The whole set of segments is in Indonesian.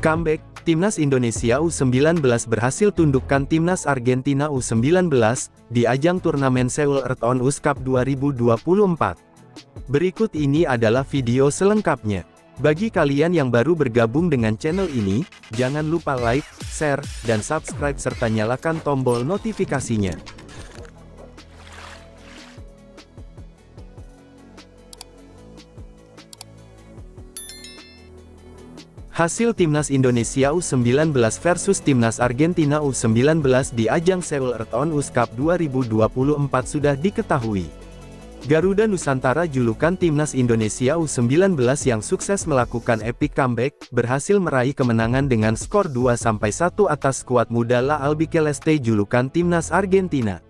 Comeback, Timnas Indonesia U19 berhasil tundukkan Timnas Argentina U19, di ajang turnamen Seoul Earthon US Cup 2024. Berikut ini adalah video selengkapnya. Bagi kalian yang baru bergabung dengan channel ini, jangan lupa like, share, dan subscribe serta nyalakan tombol notifikasinya. Hasil Timnas Indonesia U19 versus Timnas Argentina U19 di ajang Seoul Earthon US Cup 2024 sudah diketahui. Garuda Nusantara julukan Timnas Indonesia U19 yang sukses melakukan epic comeback, berhasil meraih kemenangan dengan skor 2-1 atas skuad muda La Albiceleste julukan Timnas Argentina.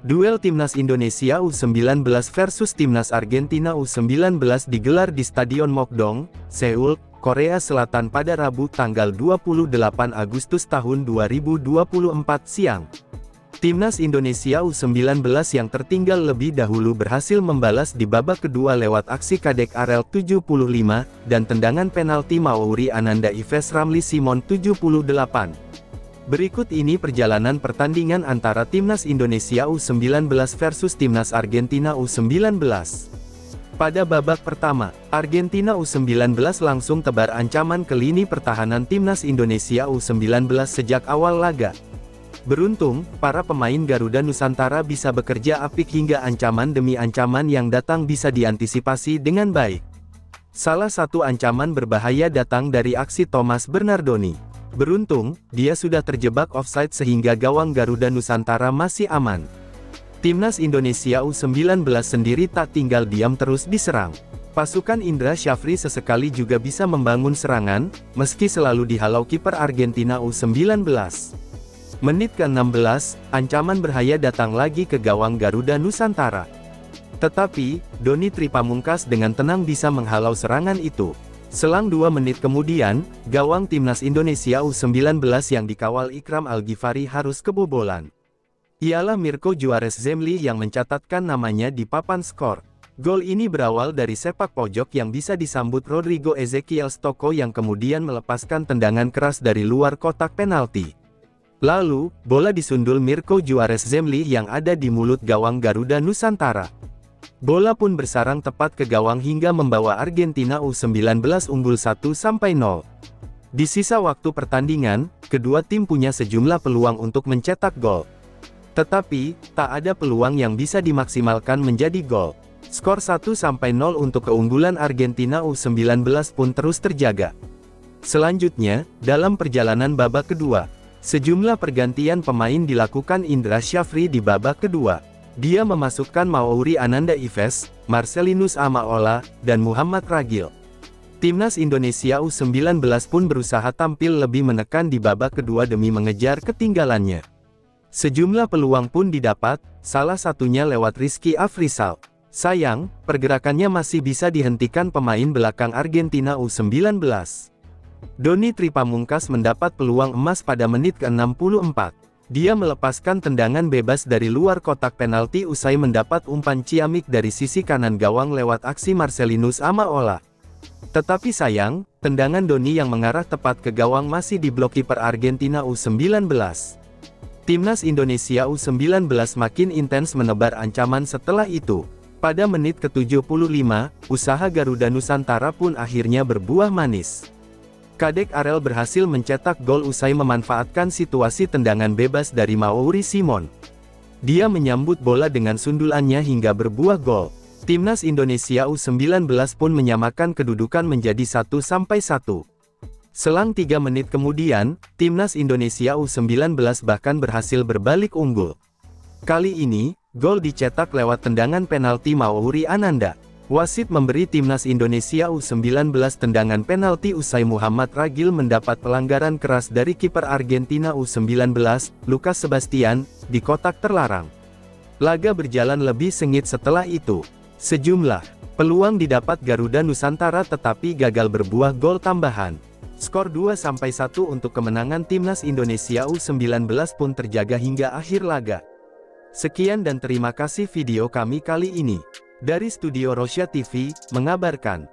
Duel Timnas Indonesia U19 versus Timnas Argentina U19 digelar di Stadion Mokdong, Seoul, Korea Selatan pada Rabu tanggal 28 Agustus tahun 2024 siang. Timnas Indonesia U19 yang tertinggal lebih dahulu berhasil membalas di babak kedua lewat aksi Kadek Arel 75, dan tendangan penalti Mauri Ananda Yves Ramli Simon 78. Berikut ini perjalanan pertandingan antara Timnas Indonesia U19 versus Timnas Argentina U19. Pada babak pertama, Argentina U19 langsung tebar ancaman ke lini pertahanan Timnas Indonesia U19 sejak awal laga. Beruntung, para pemain Garuda Nusantara bisa bekerja apik hingga ancaman demi ancaman yang datang bisa diantisipasi dengan baik. Salah satu ancaman berbahaya datang dari aksi Thomas Bernardoni. Beruntung, dia sudah terjebak offside sehingga gawang Garuda Nusantara masih aman. Timnas Indonesia U19 sendiri tak tinggal diam terus diserang. Pasukan Indra Syafri sesekali juga bisa membangun serangan, meski selalu dihalau kiper Argentina U19. Menit ke-16, ancaman berbahaya datang lagi ke gawang Garuda Nusantara. Tetapi, Doni Tripamungkas dengan tenang bisa menghalau serangan itu. Selang 2 menit kemudian, gawang Timnas Indonesia U19 yang dikawal Ikram Al-Ghifari harus kebobolan. Ialah Mirko Juarez Zemli yang mencatatkan namanya di papan skor. Gol ini berawal dari sepak pojok yang bisa disambut Rodrigo Ezequiel Stocco yang kemudian melepaskan tendangan keras dari luar kotak penalti. Lalu, bola disundul Mirko Juarez Zemli yang ada di mulut gawang Garuda Nusantara. Bola pun bersarang tepat ke gawang hingga membawa Argentina U19 unggul 1-0. Di sisa waktu pertandingan, kedua tim punya sejumlah peluang untuk mencetak gol. Tetapi, tak ada peluang yang bisa dimaksimalkan menjadi gol. Skor 1-0 untuk keunggulan Argentina U19 pun terus terjaga. Selanjutnya, dalam perjalanan babak kedua, sejumlah pergantian pemain dilakukan Indra Syafri di babak kedua. Dia memasukkan Mauri Ananda Yves, Marcelinus Amaola, dan Muhammad Ragil. Timnas Indonesia U19 pun berusaha tampil lebih menekan di babak kedua demi mengejar ketinggalannya. Sejumlah peluang pun didapat, salah satunya lewat Rizky Afrizal. Sayang, pergerakannya masih bisa dihentikan pemain belakang Argentina U19. Doni Tripamungkas mendapat peluang emas pada menit ke-64. Dia melepaskan tendangan bebas dari luar kotak penalti usai mendapat umpan ciamik dari sisi kanan gawang lewat aksi Marcelinus Amaola. Tetapi sayang, tendangan Doni yang mengarah tepat ke gawang masih diblok kiper Argentina U19. Timnas Indonesia U19 makin intens menebar ancaman setelah itu. Pada menit ke-75, usaha Garuda Nusantara pun akhirnya berbuah manis. Kadek Arel berhasil mencetak gol usai memanfaatkan situasi tendangan bebas dari Mauri Simon. Dia menyambut bola dengan sundulannya hingga berbuah gol. Timnas Indonesia U19 pun menyamakan kedudukan menjadi 1-1. Selang 3 menit kemudian, Timnas Indonesia U19 bahkan berhasil berbalik unggul. Kali ini, gol dicetak lewat tendangan penalti Mauri Ananda. Wasit memberi Timnas Indonesia U19 tendangan penalti usai Muhammad Ragil mendapat pelanggaran keras dari kiper Argentina U19, Lucas Sebastian, di kotak terlarang. Laga berjalan lebih sengit setelah itu. Sejumlah peluang didapat Garuda Nusantara tetapi gagal berbuah gol tambahan. Skor 2-1 untuk kemenangan Timnas Indonesia U19 pun terjaga hingga akhir laga. Sekian dan terima kasih video kami kali ini. Dari Studio Rosya TV, mengabarkan.